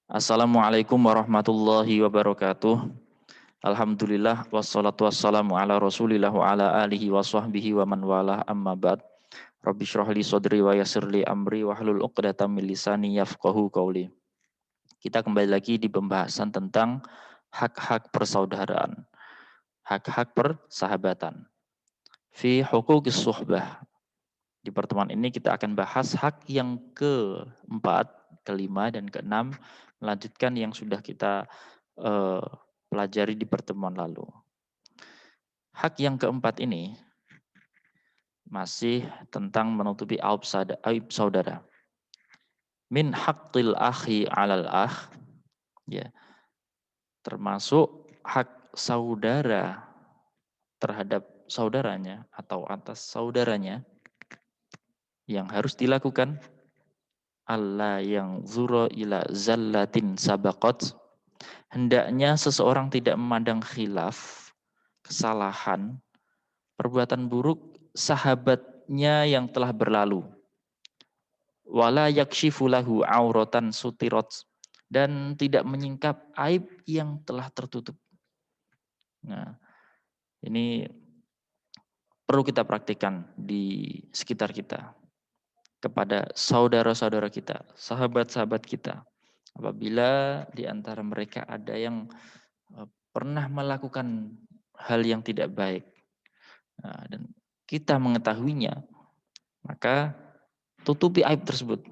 Assalamualaikum warahmatullahi wabarakatuh. Alhamdulillah wassalatu wassalamu ala Rasulillah wa ala alihi wa sahbihi wa man walah amma ba'd. Rabbi shrah li sadri wa yassir li amri wa hlul 'uqdatam min lisani yafqahu qawli. Kita kembali lagi di pembahasan tentang hak-hak persaudaraan, hak-hak persahabatan. Fi huquqis suhbah. Di pertemuan ini kita akan bahas hak yang keempat, kelima, dan keenam, melanjutkan yang sudah kita eh, pelajari di pertemuan lalu. Hak yang keempat ini masih tentang menutupi aib saudara. Min haqqil akhi alal akh, ya, termasuk hak saudara terhadap saudaranya atau atas saudaranya yang harus dilakukan. Allah yang zuro ila zallatin sabaqat, hendaknya seseorang tidak memandang khilaf, kesalahan, perbuatan buruk sahabatnya yang telah berlalu. Wala yakshifu lahu auratan sutirat, dan tidak menyingkap aib yang telah tertutup. Nah, ini perlu kita praktikkan di sekitar kita, kepada saudara-saudara kita, sahabat-sahabat kita. Apabila di antara mereka ada yang pernah melakukan hal yang tidak baik, nah, dan kita mengetahuinya, maka tutupi aib tersebut.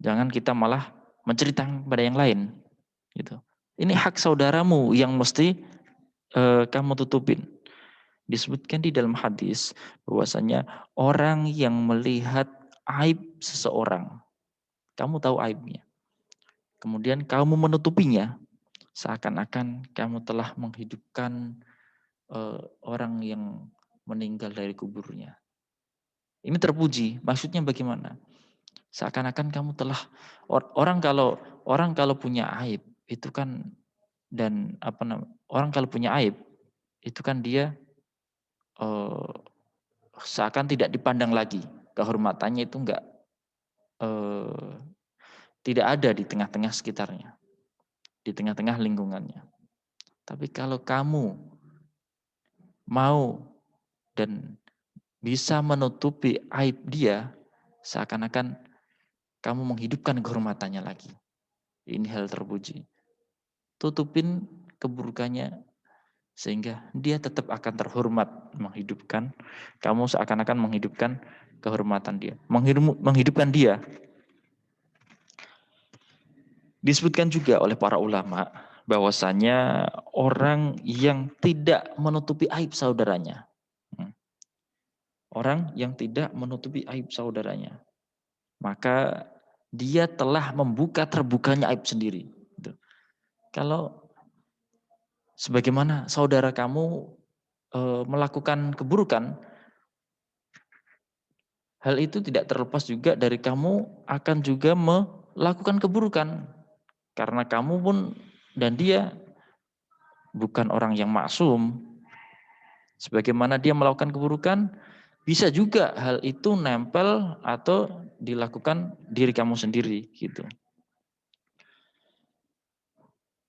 Jangan kita malah menceritakan kepada yang lain. Gitu. Ini hak saudaramu yang mesti kamu tutupin. Disebutkan di dalam hadis bahwasanya orang yang melihat aib seseorang, kamu tahu aibnya, kemudian kamu menutupinya, seakan-akan kamu telah menghidupkan orang yang meninggal dari kuburnya. Ini terpuji, maksudnya bagaimana? Seakan-akan kamu telah orang kalau punya aib itu kan, dan apa namanya, orang kalau punya aib itu kan dia eh, seakan tidak dipandang lagi, kehormatannya itu enggak eh, tidak ada di tengah-tengah sekitarnya, di tengah-tengah lingkungannya. Tapi kalau kamu mau dan bisa menutupi aib dia, seakan-akan kamu menghidupkan kehormatannya lagi. Ini hal terpuji. Tutupin keburukannya sehingga dia tetap akan terhormat, menghidupkan kamu, seakan-akan menghidupkan kehormatan dia, menghidupkan dia. Disebutkan juga oleh para ulama bahwasanya orang yang tidak menutupi aib saudaranya, orang yang tidak menutupi aib saudaranya, maka dia telah membuka terbukanya aib sendiri. Kalau sebagaimana saudara kamu melakukan keburukan, hal itu tidak terlepas juga dari kamu akan juga melakukan keburukan. Karena kamu pun dan dia bukan orang yang maksum. Sebagaimana dia melakukan keburukan, bisa juga hal itu nempel atau dilakukan diri kamu sendiri gitu.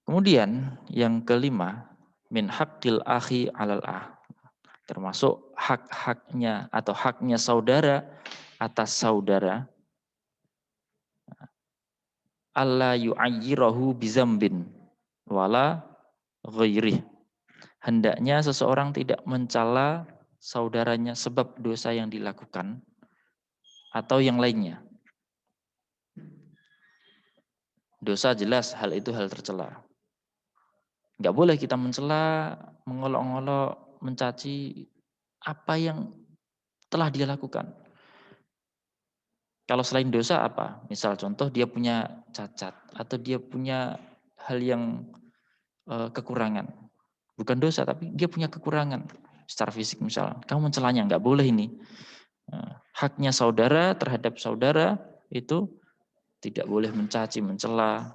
Kemudian yang kelima, min haqqil akhi alal termasuk hak-haknya atau haknya saudara atas saudara, alla yu'ayyirahu bizambin wala ghairih. Hendaknya seseorang tidak mencela saudaranya sebab dosa yang dilakukan atau yang lainnya. Dosa jelas hal itu hal tercela. Enggak boleh kita mencela, mengolok-olok, mencaci apa yang telah dia lakukan. Kalau selain dosa apa? Misal contoh dia punya cacat atau dia punya hal yang kekurangan. Bukan dosa tapi dia punya kekurangan secara fisik misal. Kamu mencelanya, enggak boleh ini. Haknya saudara terhadap saudara itu tidak boleh mencaci, mencela.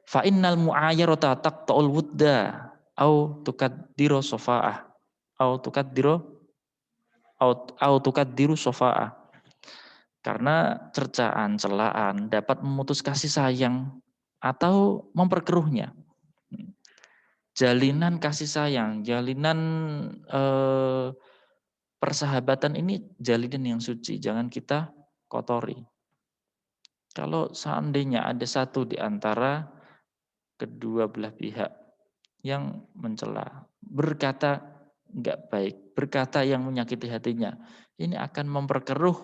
Fa innal mu'ayyarata taqta'ul wudda au tukaddiru safa'ah au tukaddiru safa'ah. Karena cercaan, celaan dapat memutus kasih sayang atau memperkeruhnya. Jalinan kasih sayang, jalinan persahabatan ini jalinan yang suci, jangan kita kotori. Kalau seandainya ada satu di antara kedua belah pihak yang mencela, berkata nggak baik, berkata yang menyakiti hatinya, ini akan memperkeruh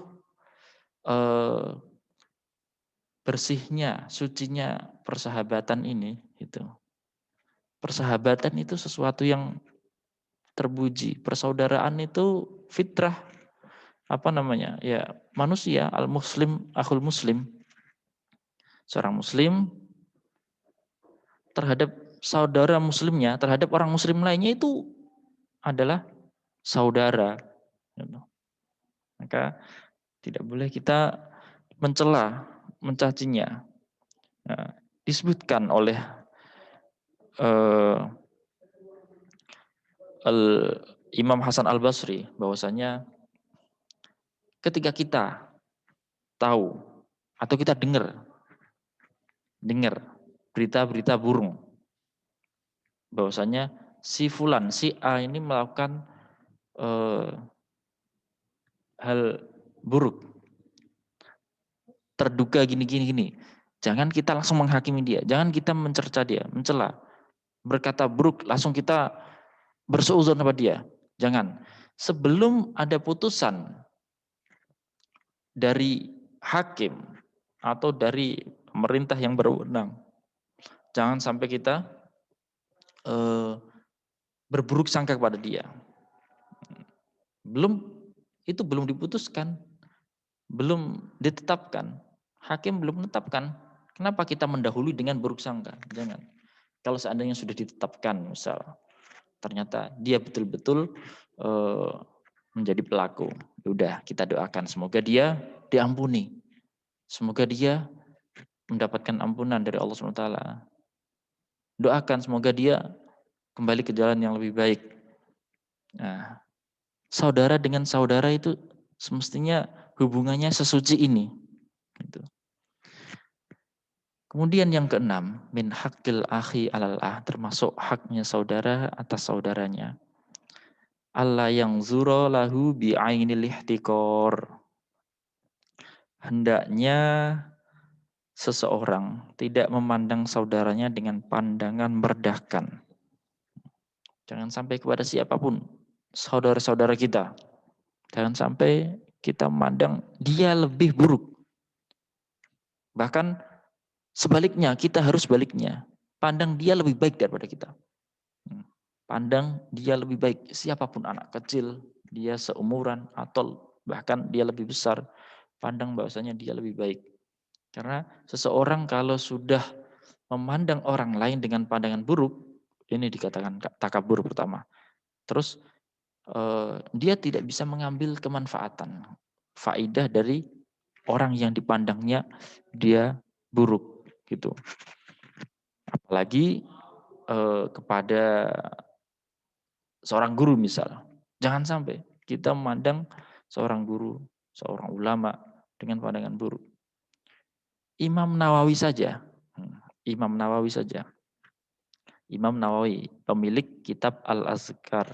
bersihnya, sucinya persahabatan ini. Itu. Persahabatan itu sesuatu yang terpuji. Persaudaraan itu fitrah, apa namanya? Ya, manusia, al-muslim, akhul muslim. Seorang muslim terhadap saudara muslimnya, terhadap orang muslim lainnya itu adalah saudara. Maka tidak boleh kita mencela, mencacinya. Nah, disebutkan oleh Imam Hasan Al-Basri bahwasanya ketika kita tahu atau kita dengar berita-berita burung bahwasanya si fulan, si A ini melakukan hal buruk, terduga gini. Jangan kita langsung menghakimi dia, jangan kita mencerca dia, mencela, berkata buruk, langsung kita bersuudzon sama dia. Jangan. Sebelum ada putusan dari hakim atau dari pemerintah yang berwenang, jangan sampai kita berburuk sangka kepada dia. Belum diputuskan, belum ditetapkan. Hakim belum menetapkan. Kenapa kita mendahului dengan buruk sangka? Jangan. Kalau seandainya sudah ditetapkan, misal ternyata dia betul-betul menjadi pelaku, udah kita doakan semoga dia diampuni, semoga dia mendapatkan ampunan dari Allah SWT. Doakan semoga dia kembali ke jalan yang lebih baik. Nah, saudara dengan saudara itu semestinya hubungannya sesuci ini. Gitu. Kemudian yang keenam, min haqqil akhi alal termasuk haknya saudara atas saudaranya. Allah yang zuro lahu bi'ainil ihtikor. Hendaknya seseorang tidak memandang saudaranya dengan pandangan merendahkan. Jangan sampai kepada siapapun, saudara-saudara kita. Jangan sampai kita memandang dia lebih buruk. Bahkan sebaliknya, kita harus baliknya. Pandang dia lebih baik daripada kita. Pandang dia lebih baik. Siapapun anak kecil, dia seumuran, atau bahkan dia lebih besar. Pandang bahwasanya dia lebih baik. Karena seseorang kalau sudah memandang orang lain dengan pandangan buruk, ini dikatakan takabur pertama. Terus dia tidak bisa mengambil kemanfaatan, faidah dari orang yang dipandangnya dia buruk gitu. Apalagi kepada seorang guru misal. Jangan sampai kita memandang seorang guru, seorang ulama dengan pandangan buruk. Imam Nawawi saja, Imam Nawawi, pemilik kitab Al-Azkar,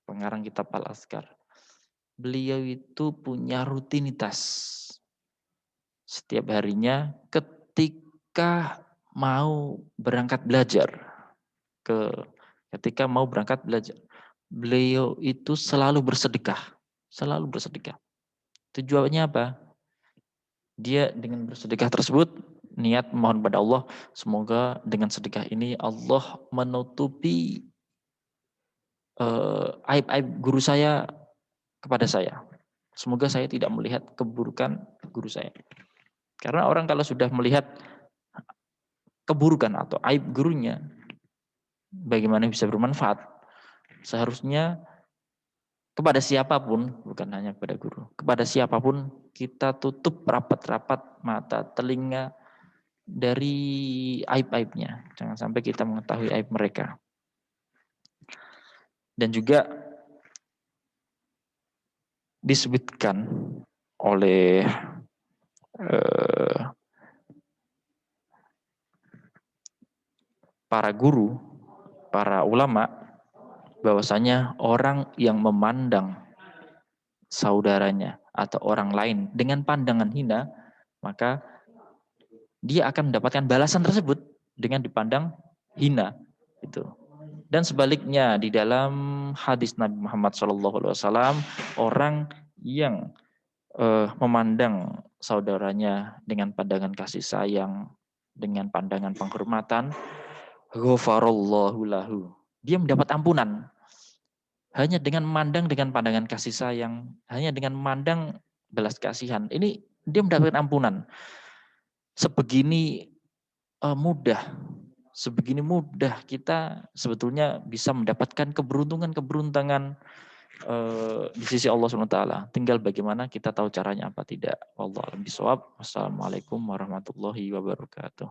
pengarang kitab Al-Azkar. Beliau itu punya rutinitas setiap harinya ketika mau berangkat belajar. Ketika mau berangkat belajar, beliau itu selalu bersedekah. Tujuannya apa? Dia dengan bersedekah tersebut niat mohon pada Allah, semoga dengan sedekah ini Allah menutupi aib-aib guru saya kepada saya. Semoga saya tidak melihat keburukan guru saya. Karena orang kalau sudah melihat keburukan atau aib gurunya, bagaimana bisa bermanfaat? Seharusnya kepada siapapun, bukan hanya kepada guru, kepada siapapun kita tutup rapat-rapat mata, telinga dari aib-aibnya. Jangan sampai kita mengetahui aib mereka. Dan juga disebutkan oleh para guru, para ulama, bahwasanya orang yang memandang saudaranya atau orang lain dengan pandangan hina, maka dia akan mendapatkan balasan tersebut dengan dipandang hina. Itu. Dan sebaliknya di dalam hadis Nabi Muhammad SAW, orang yang memandang saudaranya dengan pandangan kasih sayang, dengan pandangan penghormatan, ghafarallahu lahu. Dia mendapat ampunan. Hanya dengan memandang dengan pandangan kasih sayang, hanya dengan memandang belas kasihan, ini dia mendapatkan ampunan. Sebegini mudah kita sebetulnya bisa mendapatkan keberuntungan di sisi Allah SWT. Tinggal bagaimana kita tahu caranya apa tidak. Wallahu a'lam bishawab. Wassalamualaikum warahmatullahi wabarakatuh.